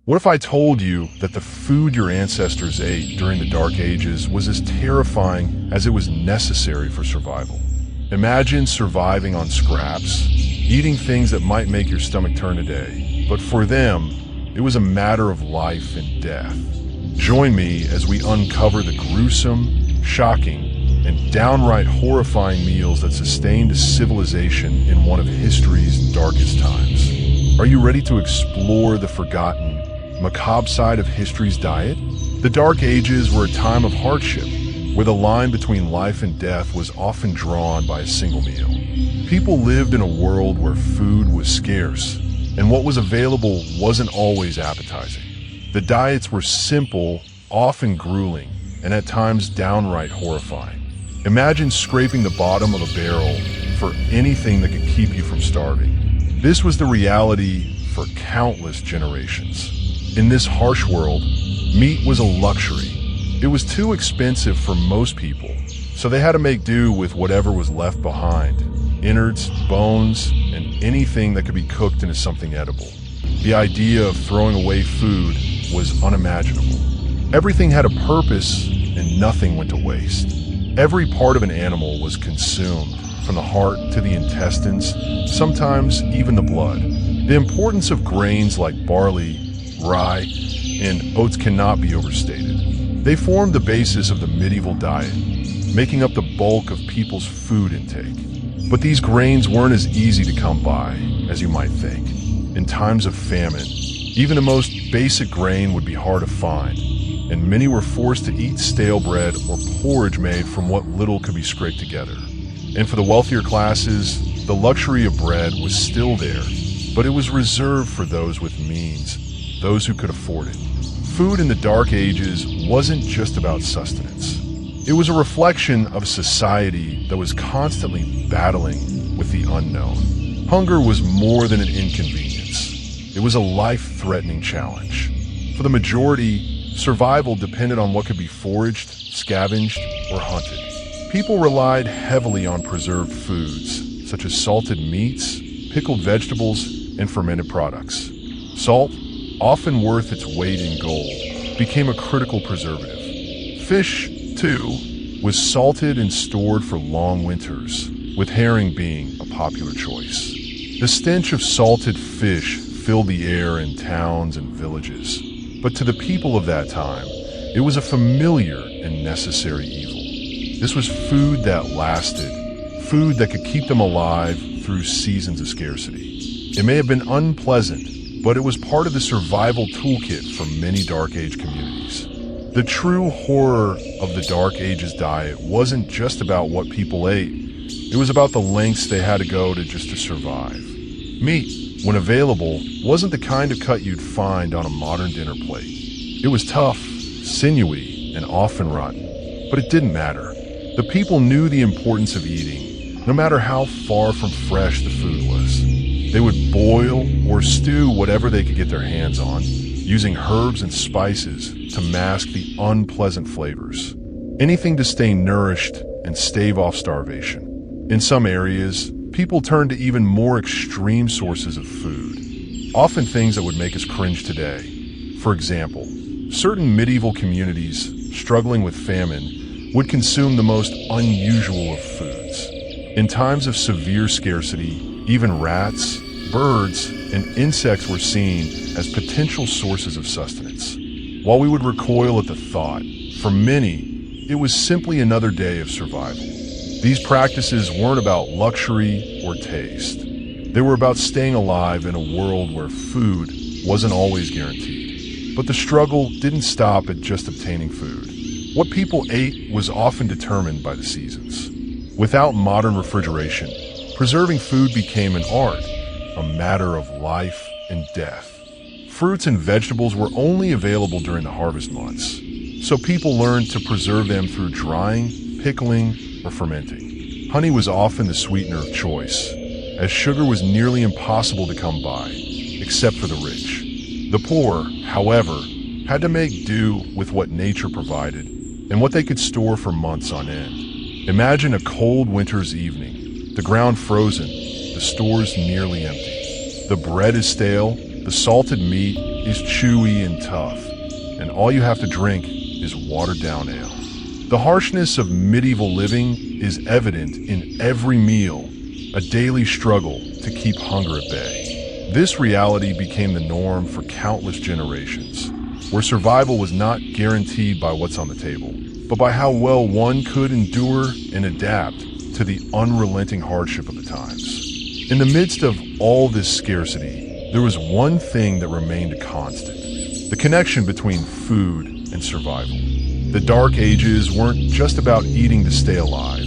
What if I told you that the food your ancestors ate during the Dark Ages was as terrifying as it was necessary for survival? Imagine surviving on scraps, eating things that might make your stomach turn today, but for them, it was a matter of life and death. Join me as we uncover the gruesome, shocking, and downright horrifying meals that sustained a civilization in one of history's darkest times. Are you ready to explore the forgotten, macabre side of history's diet? The Dark Ages were a time of hardship, where the line between life and death was often drawn by a single meal. People lived in a world where food was scarce, and what was available wasn't always appetizing. The diets were simple, often grueling, and at times downright horrifying. Imagine scraping the bottom of a barrel for anything that could keep you from starving. This was the reality for countless generations. In this harsh world, meat was a luxury. It was too expensive for most people, so they had to make do with whatever was left behind: innards, bones, and anything that could be cooked into something edible. The idea of throwing away food was unimaginable. Everything had a purpose, and nothing went to waste. Every part of an animal was consumed, from the heart to the intestines, sometimes even the blood. The importance of grains like barley, rye, and oats cannot be overstated. They formed the basis of the medieval diet, making up the bulk of people's food intake. But these grains weren't as easy to come by as you might think. In times of famine, even the most basic grain would be hard to find, and many were forced to eat stale bread or porridge made from what little could be scraped together. And for the wealthier classes, the luxury of bread was still there, but it was reserved for those with means, those who could afford it. Food in the Dark Ages wasn't just about sustenance. It was a reflection of a society that was constantly battling with the unknown. Hunger was more than an inconvenience. It was a life-threatening challenge. For the majority, survival depended on what could be foraged, scavenged, or hunted. People relied heavily on preserved foods, such as salted meats, pickled vegetables, and fermented products. Salt, often worth its weight in gold, became a critical preservative. Fish, too, was salted and stored for long winters, with herring being a popular choice. The stench of salted fish filled the air in towns and villages, but to the people of that time, it was a familiar and necessary evil. This was food that lasted, food that could keep them alive through seasons of scarcity. It may have been unpleasant, but it was part of the survival toolkit for many Dark Age communities. The true horror of the Dark Ages diet wasn't just about what people ate. It was about the lengths they had to go just to survive. Meat, when available, wasn't the kind of cut you'd find on a modern dinner plate. It was tough, sinewy, and often rotten. But it didn't matter. The people knew the importance of eating, no matter how far from fresh the food was. They would boil or stew whatever they could get their hands on, using herbs and spices to mask the unpleasant flavors. Anything to stay nourished and stave off starvation. In some areas, people turned to even more extreme sources of food, often things that would make us cringe today. For example, certain medieval communities struggling with famine would consume the most unusual of foods. In times of severe scarcity, even rats, birds, and insects were seen as potential sources of sustenance. While we would recoil at the thought, for many, it was simply another day of survival. These practices weren't about luxury or taste. They were about staying alive in a world where food wasn't always guaranteed. But the struggle didn't stop at just obtaining food. What people ate was often determined by the seasons. Without modern refrigeration, preserving food became an art, a matter of life and death. Fruits and vegetables were only available during the harvest months, so people learned to preserve them through drying, pickling, or fermenting. Honey was often the sweetener of choice, as sugar was nearly impossible to come by, except for the rich. The poor, however, had to make do with what nature provided and what they could store for months on end. Imagine a cold winter's evening, the ground frozen, the stores nearly empty. The bread is stale, the salted meat is chewy and tough, and all you have to drink is watered-down ale. The harshness of medieval living is evident in every meal, a daily struggle to keep hunger at bay. This reality became the norm for countless generations, where survival was not guaranteed by what's on the table, but by how well one could endure and adapt to the unrelenting hardship of the times. In the midst of all this scarcity, there was one thing that remained a constant: the connection between food and survival. The Dark Ages weren't just about eating to stay alive.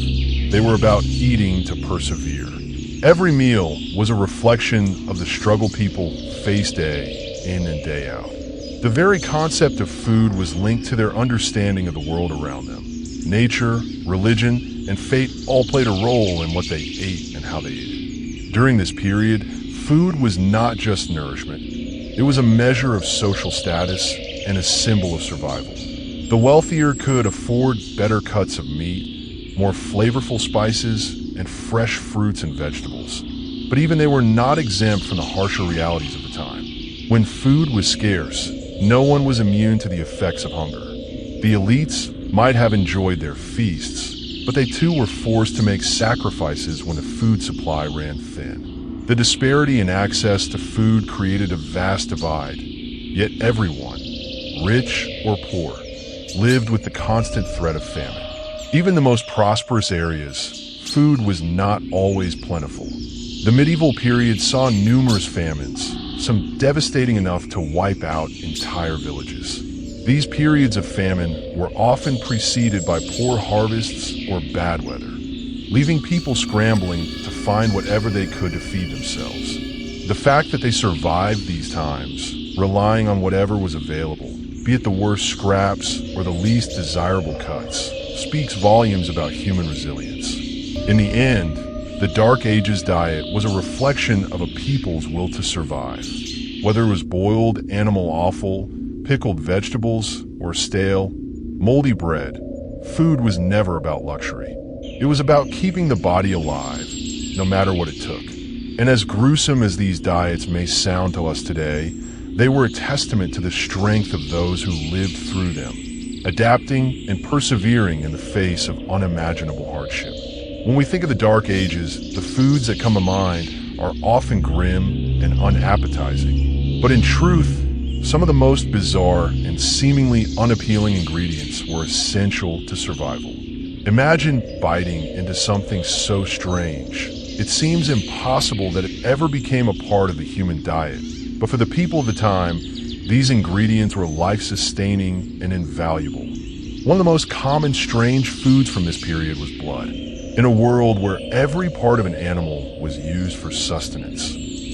They were about eating to persevere. Every meal was a reflection of the struggle people faced day in and day out. The very concept of food was linked to their understanding of the world around them. Nature, religion, and fate all played a role in what they ate and how they ate it. During this period, food was not just nourishment. It was a measure of social status and a symbol of survival. The wealthier could afford better cuts of meat, more flavorful spices, and fresh fruits and vegetables. But even they were not exempt from the harsher realities of the time. When food was scarce, no one was immune to the effects of hunger. The elites might have enjoyed their feasts, but they too were forced to make sacrifices when the food supply ran thin. The disparity in access to food created a vast divide, yet everyone, rich or poor, lived with the constant threat of famine. Even the most prosperous areas, food was not always plentiful. The medieval period saw numerous famines, some devastating enough to wipe out entire villages. These periods of famine were often preceded by poor harvests or bad weather, leaving people scrambling to find whatever they could to feed themselves. The fact that they survived these times, relying on whatever was available, be it the worst scraps or the least desirable cuts, speaks volumes about human resilience. In the end, the Dark Ages diet was a reflection of a people's will to survive. Whether it was boiled animal offal, pickled vegetables, or stale, moldy bread, food was never about luxury. It was about keeping the body alive, no matter what it took. And as gruesome as these diets may sound to us today, they were a testament to the strength of those who lived through them, adapting and persevering in the face of unimaginable hardship. When we think of the Dark Ages, the foods that come to mind are often grim and unappetizing. But in truth, some of the most bizarre and seemingly unappealing ingredients were essential to survival. Imagine biting into something so strange. It seems impossible that it ever became a part of the human diet. But for the people of the time, these ingredients were life-sustaining and invaluable. One of the most common strange foods from this period was blood. In a world where every part of an animal was used for sustenance,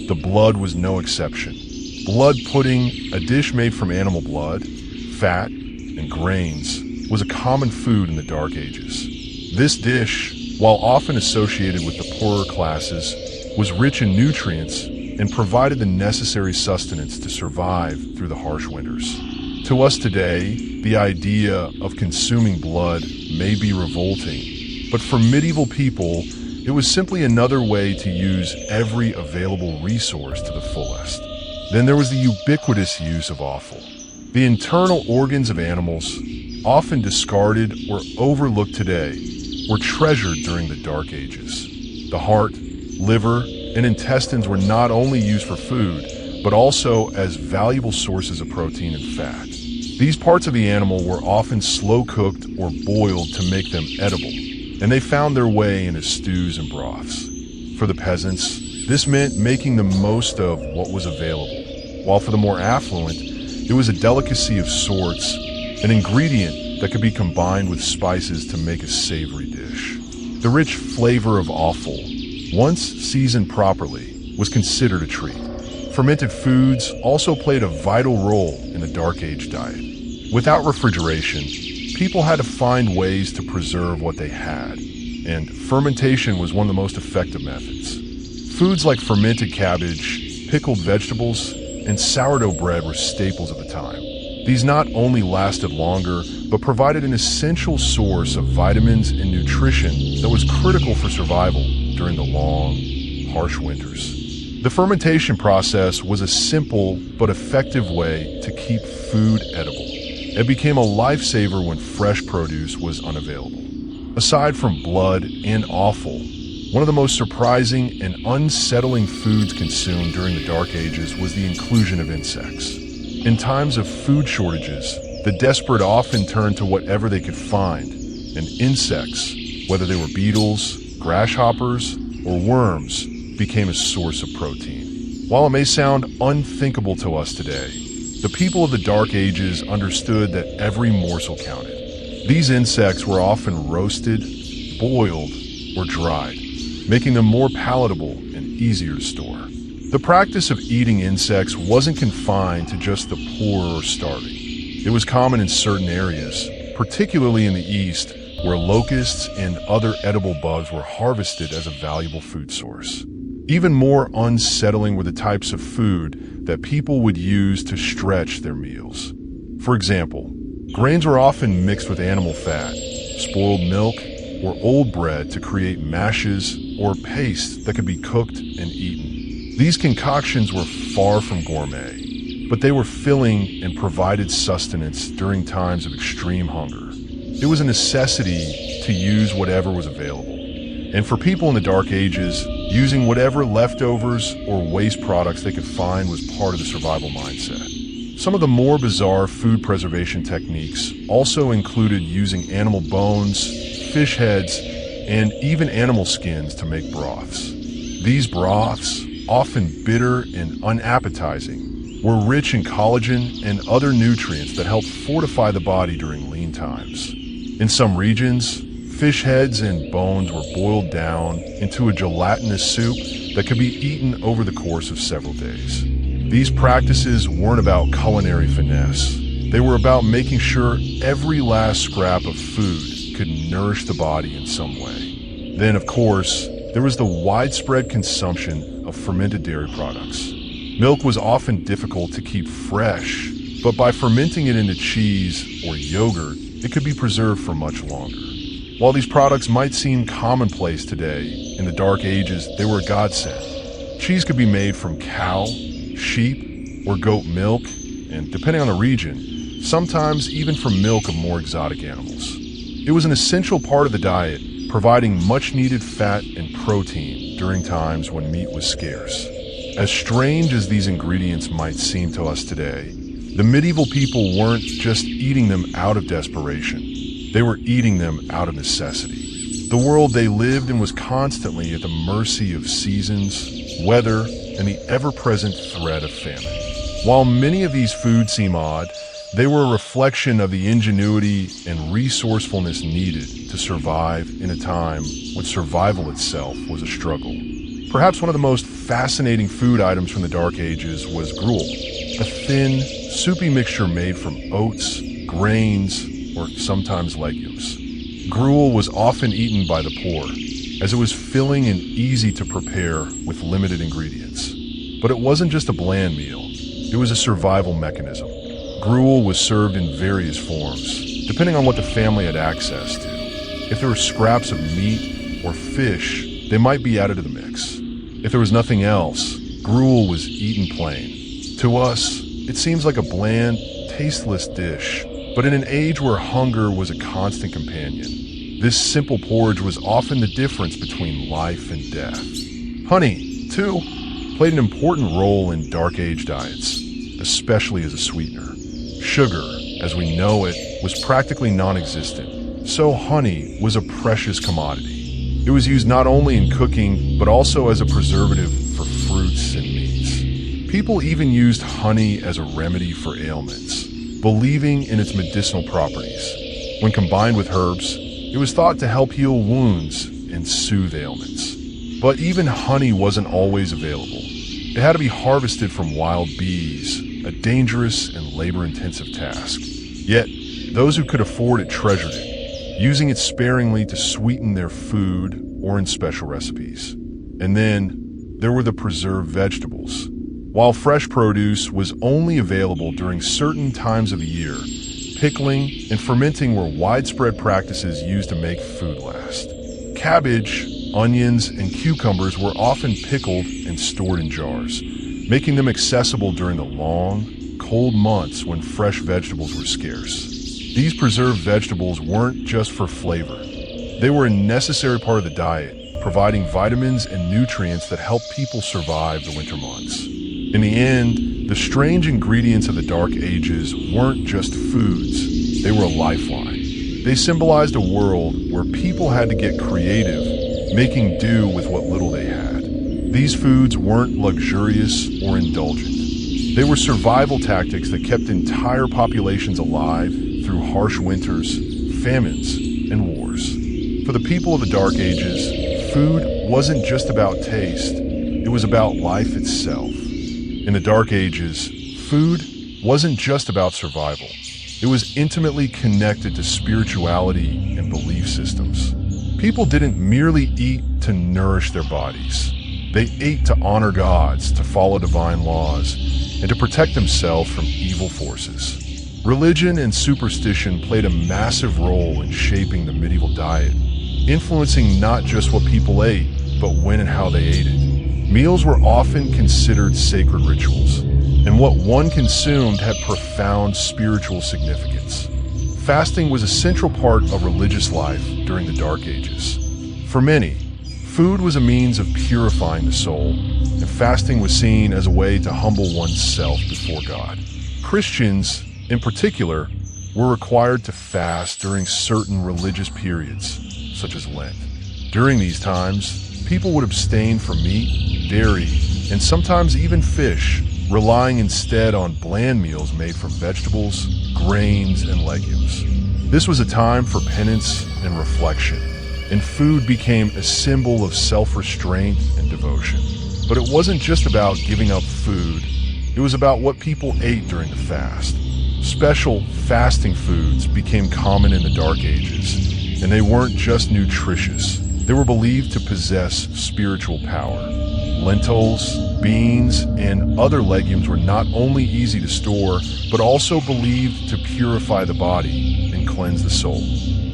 the blood was no exception. Blood pudding, a dish made from animal blood, fat, and grains, was a common food in the Dark Ages. This dish, while often associated with the poorer classes, was rich in nutrients and provided the necessary sustenance to survive through the harsh winters. To us today, the idea of consuming blood may be revolting, but for medieval people, it was simply another way to use every available resource to the fullest. Then there was the ubiquitous use of offal. The internal organs of animals, often discarded or overlooked today, were treasured during the Dark Ages. The heart, liver, and intestines were not only used for food, but also as valuable sources of protein and fat. These parts of the animal were often slow-cooked or boiled to make them edible, and they found their way into stews and broths. For the peasants, this meant making the most of what was available, while for the more affluent, it was a delicacy of sorts, an ingredient that could be combined with spices to make a savory dish. The rich flavor of offal, once seasoned properly, was considered a treat. Fermented foods also played a vital role in the Dark Age diet. Without refrigeration, people had to find ways to preserve what they had, and fermentation was one of the most effective methods. Foods like fermented cabbage, pickled vegetables, and sourdough bread were staples of the time. These not only lasted longer, but provided an essential source of vitamins and nutrition that was critical for survival during the long, harsh winters. The fermentation process was a simple but effective way to keep food edible. It became a lifesaver when fresh produce was unavailable. Aside from blood and offal, one of the most surprising and unsettling foods consumed during the Dark Ages was the inclusion of insects. In times of food shortages, the desperate often turned to whatever they could find, and insects, whether they were beetles, grasshoppers, or worms, became a source of protein. While it may sound unthinkable to us today, the people of the Dark Ages understood that every morsel counted. These insects were often roasted, boiled, or dried, making them more palatable and easier to store. The practice of eating insects wasn't confined to just the poor or starving. It was common in certain areas, particularly in the East, where locusts and other edible bugs were harvested as a valuable food source. Even more unsettling were the types of food that people would use to stretch their meals. For example, grains were often mixed with animal fat, spoiled milk, or old bread to create mashes or paste that could be cooked and eaten. These concoctions were far from gourmet, but they were filling and provided sustenance during times of extreme hunger. It was a necessity to use whatever was available. And for people in the Dark Ages, using whatever leftovers or waste products they could find was part of the survival mindset. Some of the more bizarre food preservation techniques also included using animal bones, fish heads, and even animal skins to make broths. These broths, often bitter and unappetizing, were rich in collagen and other nutrients that helped fortify the body during lean times. In some regions, fish heads and bones were boiled down into a gelatinous soup that could be eaten over the course of several days. These practices weren't about culinary finesse. They were about making sure every last scrap of food could nourish the body in some way. Then, of course, there was the widespread consumption of fermented dairy products. Milk was often difficult to keep fresh, but by fermenting it into cheese or yogurt, it could be preserved for much longer. While these products might seem commonplace today, in the Dark Ages, they were a godsend. Cheese could be made from cow, sheep, or goat milk, and depending on the region, sometimes even from milk of more exotic animals. It was an essential part of the diet, providing much-needed fat and protein during times when meat was scarce. As strange as these ingredients might seem to us today, the medieval people weren't just eating them out of desperation. They were eating them out of necessity. The world they lived in was constantly at the mercy of seasons, weather, and the ever-present threat of famine. While many of these foods seem odd, they were a reflection of the ingenuity and resourcefulness needed to survive in a time when survival itself was a struggle. Perhaps one of the most fascinating food items from the Dark Ages was gruel, a thin, soupy mixture made from oats, grains, or sometimes legumes. Gruel was often eaten by the poor, as it was filling and easy to prepare with limited ingredients. But it wasn't just a bland meal, it was a survival mechanism. Gruel was served in various forms, depending on what the family had access to. If there were scraps of meat or fish, they might be added to the mix. If there was nothing else, gruel was eaten plain. To us, it seems like a bland, tasteless dish, but in an age where hunger was a constant companion, this simple porridge was often the difference between life and death. Honey, too, played an important role in Dark Age diets, especially as a sweetener. Sugar, as we know it, was practically non-existent, so honey was a precious commodity. It was used not only in cooking, but also as a preservative for fruits and meats. People even used honey as a remedy for ailments, believing in its medicinal properties. When combined with herbs, it was thought to help heal wounds and soothe ailments. But even honey wasn't always available. It had to be harvested from wild bees, a dangerous and labor-intensive task. Yet, those who could afford it treasured it, using it sparingly to sweeten their food or in special recipes. And then, there were the preserved vegetables. While fresh produce was only available during certain times of the year, pickling and fermenting were widespread practices used to make food last. Cabbage, onions, and cucumbers were often pickled and stored in jars, making them accessible during the long, cold months when fresh vegetables were scarce. These preserved vegetables weren't just for flavor. They were a necessary part of the diet, providing vitamins and nutrients that helped people survive the winter months. In the end, the strange ingredients of the Dark Ages weren't just foods, they were a lifeline. They symbolized a world where people had to get creative, making do with what little they had. These foods weren't luxurious or indulgent. They were survival tactics that kept entire populations alive through harsh winters, famines, and wars. For the people of the Dark Ages, food wasn't just about taste, it was about life itself. In the Dark Ages, food wasn't just about survival. It was intimately connected to spirituality and belief systems. People didn't merely eat to nourish their bodies. They ate to honor gods, to follow divine laws, and to protect themselves from evil forces. Religion and superstition played a massive role in shaping the medieval diet, influencing not just what people ate, but when and how they ate it. Meals were often considered sacred rituals, and what one consumed had profound spiritual significance. Fasting was a central part of religious life during the Dark Ages. For many, food was a means of purifying the soul, and fasting was seen as a way to humble oneself before God. Christians, in particular, were required to fast during certain religious periods, such as Lent. During these times, people would abstain from meat, dairy, and sometimes even fish, relying instead on bland meals made from vegetables, grains, and legumes. This was a time for penance and reflection, and food became a symbol of self-restraint and devotion. But it wasn't just about giving up food, it was about what people ate during the fast. Special fasting foods became common in the Dark Ages, and they weren't just nutritious, they were believed to possess spiritual power. Lentils, beans, and other legumes were not only easy to store, but also believed to purify the body and cleanse the soul.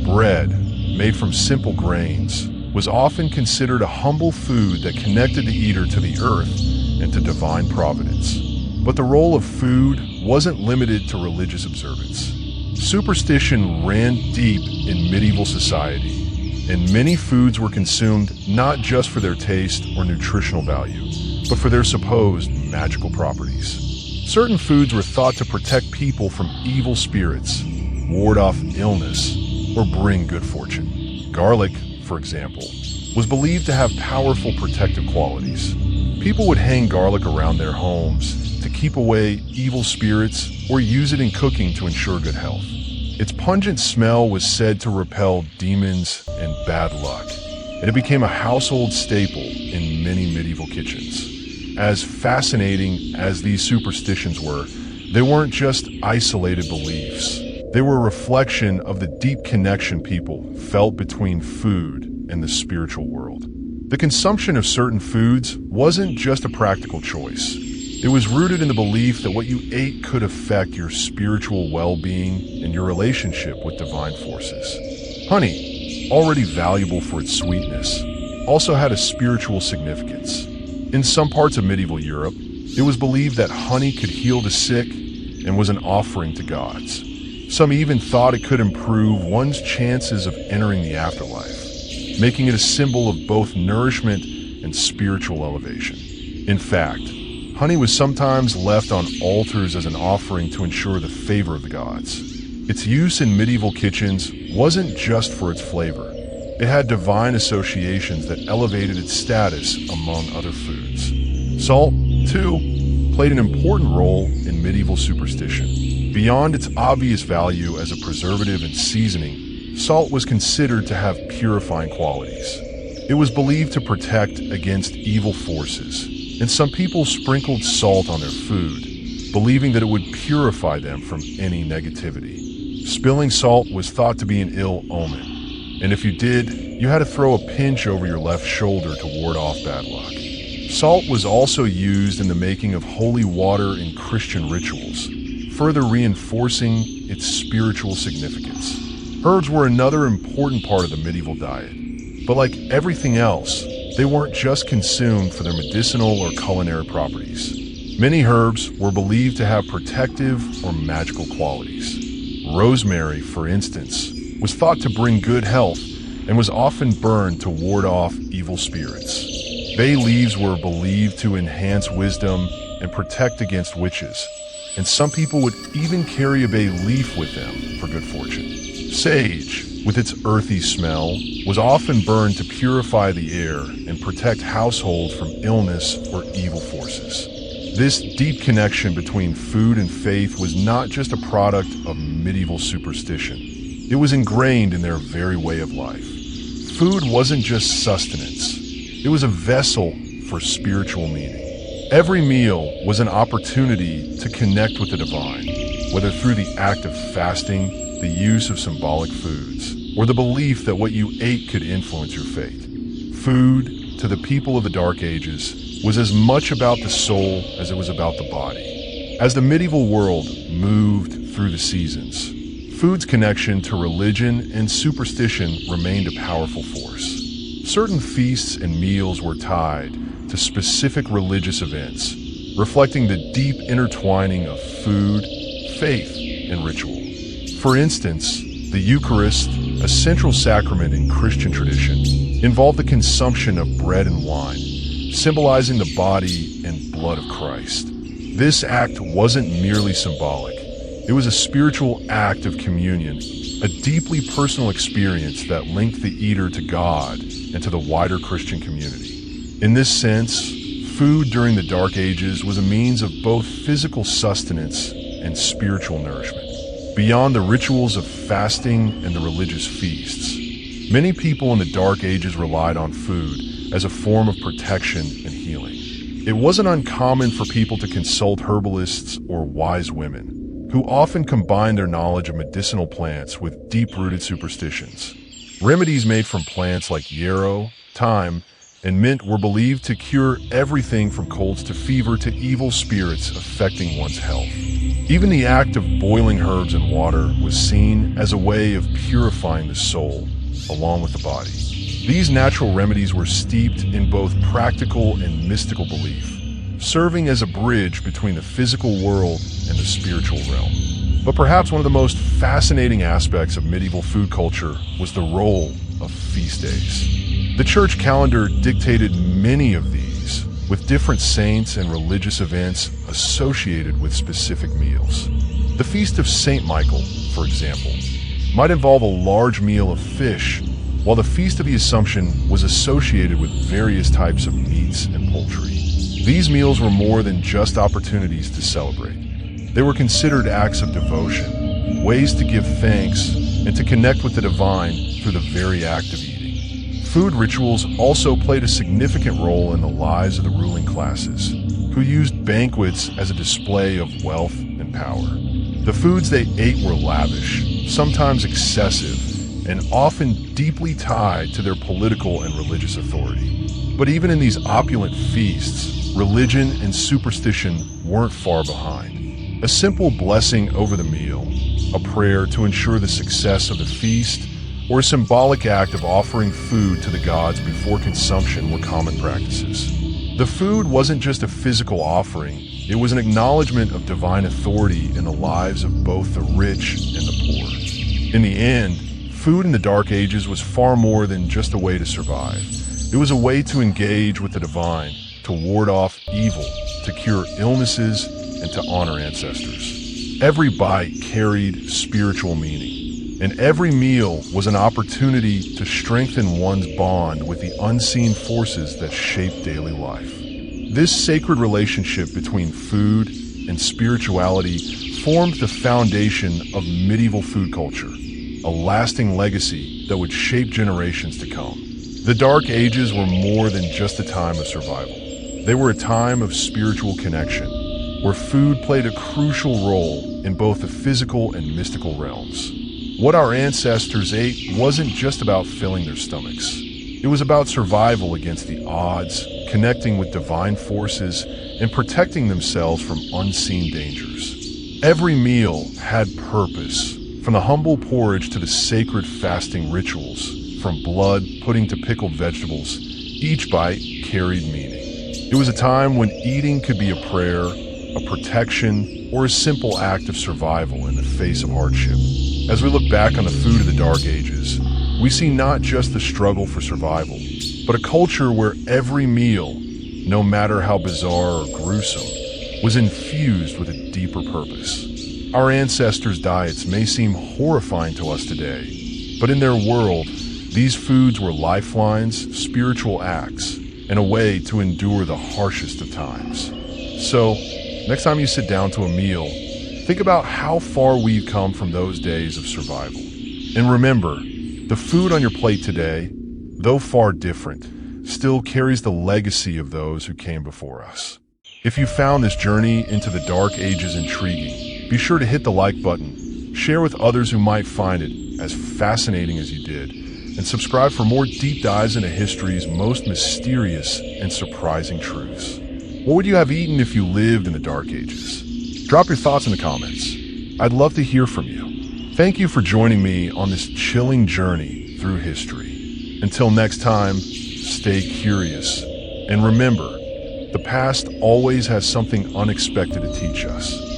Bread, made from simple grains, was often considered a humble food that connected the eater to the earth and to divine providence. But the role of food wasn't limited to religious observance. Superstition ran deep in medieval society, and many foods were consumed not just for their taste or nutritional value, but for their supposed magical properties. Certain foods were thought to protect people from evil spirits, ward off illness, or bring good fortune. Garlic, for example, was believed to have powerful protective qualities. People would hang garlic around their homes to keep away evil spirits or use it in cooking to ensure good health. Its pungent smell was said to repel demons and bad luck, and it became a household staple in many medieval kitchens. As fascinating as these superstitions were, they weren't just isolated beliefs. They were a reflection of the deep connection people felt between food and the spiritual world. The consumption of certain foods wasn't just a practical choice. It was rooted in the belief that what you ate could affect your spiritual well-being and your relationship with divine forces. Honey, already valuable for its sweetness, also had a spiritual significance. In some parts of medieval Europe, it was believed that honey could heal the sick and was an offering to gods. Some even thought it could improve one's chances of entering the afterlife, making it a symbol of both nourishment and spiritual elevation. In fact, honey was sometimes left on altars as an offering to ensure the favor of the gods. Its use in medieval kitchens wasn't just for its flavor. It had divine associations that elevated its status among other foods. Salt, too, played an important role in medieval superstition. Beyond its obvious value as a preservative and seasoning, salt was considered to have purifying qualities. It was believed to protect against evil forces, and some people sprinkled salt on their food, believing that it would purify them from any negativity. Spilling salt was thought to be an ill omen, and if you did, you had to throw a pinch over your left shoulder to ward off bad luck. Salt was also used in the making of holy water in Christian rituals, further reinforcing its spiritual significance. Herbs were another important part of the medieval diet, But like everything else, they weren't just consumed for their medicinal or culinary properties. Many herbs were believed to have protective or magical qualities. Rosemary, for instance, was thought to bring good health and was often burned to ward off evil spirits. Bay leaves were believed to enhance wisdom and protect against witches, and some people would even carry a bay leaf with them for good fortune. Sage, with its earthy smell, was often burned to purify the air and protect households from illness or evil forces. This deep connection between food and faith was not just a product of medieval superstition. It was ingrained in their very way of life. Food wasn't just sustenance. It was a vessel for spiritual meaning. Every meal was an opportunity to connect with the divine, whether through the act of fasting, the use of symbolic foods, or the belief that what you ate could influence your fate. Food, to the people of the Dark Ages, was as much about the soul as it was about the body. As the medieval world moved through the seasons, food's connection to religion and superstition remained a powerful force. Certain feasts and meals were tied to specific religious events, reflecting the deep intertwining of food, faith, and ritual. For instance, the Eucharist, a central sacrament in Christian tradition, involved the consumption of bread and wine, symbolizing the body and blood of Christ. This act wasn't merely symbolic. It was a spiritual act of communion, a deeply personal experience that linked the eater to God and to the wider Christian community. In this sense, food during the Dark Ages was a means of both physical sustenance and spiritual nourishment. Beyond the rituals of fasting and the religious feasts, many people in the Dark Ages relied on food as a form of protection and healing. It wasn't uncommon for people to consult herbalists or wise women, who often combined their knowledge of medicinal plants with deep-rooted superstitions. Remedies made from plants like yarrow, thyme, and mint were believed to cure everything from colds to fever to evil spirits affecting one's health. Even the act of boiling herbs in water was seen as a way of purifying the soul, along with the body. These natural remedies were steeped in both practical and mystical belief, serving as a bridge between the physical world and the spiritual realm. But perhaps one of the most fascinating aspects of medieval food culture was the role of feast days. The church calendar dictated many of these, with different saints and religious events associated with specific meals. The Feast of Saint Michael, for example, might involve a large meal of fish, while the Feast of the Assumption was associated with various types of meats and poultry. These meals were more than just opportunities to celebrate. They were considered acts of devotion, ways to give thanks, and to connect with the divine through the very act of eating. Food rituals also played a significant role in the lives of the ruling classes, who used banquets as a display of wealth and power. The foods they ate were lavish, sometimes excessive, and often deeply tied to their political and religious authority. But even in these opulent feasts, religion and superstition weren't far behind. A simple blessing over the meal, a prayer to ensure the success of the feast, or a symbolic act of offering food to the gods before consumption were common practices. The food wasn't just a physical offering, it was an acknowledgement of divine authority in the lives of both the rich and the poor. In the end, food in the Dark Ages was far more than just a way to survive. It was a way to engage with the divine, to ward off evil, to cure illnesses, and to honor ancestors. Every bite carried spiritual meaning, and every meal was an opportunity to strengthen one's bond with the unseen forces that shape daily life. This sacred relationship between food and spirituality formed the foundation of medieval food culture, a lasting legacy that would shape generations to come. The Dark Ages were more than just a time of survival. They were a time of spiritual connection, where food played a crucial role in both the physical and mystical realms. What our ancestors ate wasn't just about filling their stomachs. It was about survival against the odds, connecting with divine forces, and protecting themselves from unseen dangers. Every meal had purpose, from the humble porridge to the sacred fasting rituals. from blood pudding to pickled vegetables, each bite carried meaning. It was a time when eating could be a prayer, a protection, or a simple act of survival in the face of hardship. As we look back on the food of the Dark Ages, we see not just the struggle for survival, but a culture where every meal, no matter how bizarre or gruesome, was infused with a deeper purpose. Our ancestors' diets may seem horrifying to us today, but in their world, these foods were lifelines, spiritual acts, and a way to endure the harshest of times. So, next time you sit down to a meal, think about how far we've come from those days of survival. And remember, the food on your plate today, though far different, still carries the legacy of those who came before us. If you found this journey into the Dark Ages intriguing, be sure to hit the like button, share with others who might find it as fascinating as you did, and subscribe for more deep dives into history's most mysterious and surprising truths. What would you have eaten if you lived in the Dark Ages? Drop your thoughts in the comments. I'd love to hear from you. Thank you for joining me on this chilling journey through history. Until next time, stay curious, and remember, the past always has something unexpected to teach us.